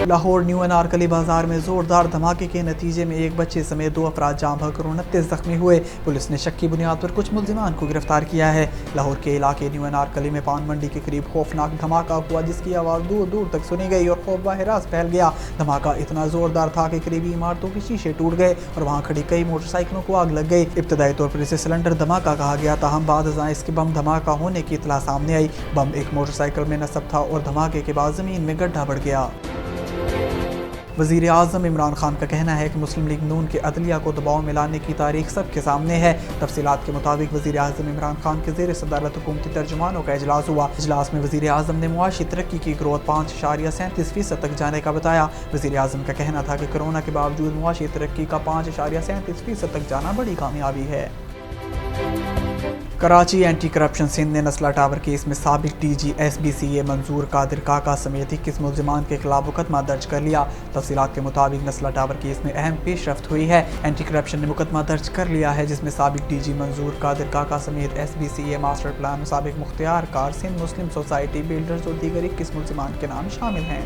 Lahore new Anarkali بازار میں زوردار دھماکے کے نتیجے میں ایک بچے سمیت 2 افراد جاں بحق اور 29 زخمی ہوئے۔ پولیس نے شک کی بنیاد پر کچھ ملزمان کو گرفتار کیا ہے۔ لاہور کے علاقے نیو انارکلی میں پان منڈی کے قریب خوفناک دھماکہ ہوا جس کی آواز دور دور تک سنی گئی اور خوف باہ راست پھیل گیا۔ دھماکہ اتنا زوردار تھا کہ قریبی عمارتوں کے شیشے ٹوٹ گئے اور وہاں کھڑی کئی موٹر سائیکلوں کو آگ لگ گئی۔ ابتدائی طور پر اسے سلنڈر دھماکہ کہا گیا، تاہم بعد ازاں اس کے بم دھماکہ ہونے کی اطلاع سامنے آئی۔ بم ایک موٹر سائیکل میں نصب تھا اور دھماکے کے بعد زمین میں گڈھا بڑھ گیا۔ وزیر اعظم عمران خان کا کہنا ہے کہ مسلم لیگ نون کے عدلیہ کو دباؤ میں لانے کی تاریخ سب کے سامنے ہے۔ تفصیلات کے مطابق وزیر اعظم عمران خان کے زیر صدارت حکومتی ترجمانوں کا اجلاس ہوا۔ اجلاس میں وزیر اعظم نے معاشی ترقی کی گروتھ 5.37% تک جانے کا بتایا۔ وزیر اعظم کا کہنا تھا کہ کورونا کے باوجود معاشی ترقی کا 5.37% تک جانا بڑی کامیابی ہے۔ کراچی اینٹی کرپشن سندھ نے نسلہ ٹاور کیس میں سابق D G S B C A Manzoor Qadir Kaka سمیت 21 ملزمان کے خلاف مقدمہ درج کر لیا۔ تفصیلات کے مطابق نسلہ ٹاور کیس میں اہم پیش رفت ہوئی ہے۔ اینٹی کرپشن نے مقدمہ درج کر لیا ہے جس میں سابق ڈی جی منظور قادر کاکا سمیت S B C A master plan سابق مختار کار سندھ مسلم سوسائٹی بلڈرز اور دیگر 21 ملزمان کے نام شامل ہیں۔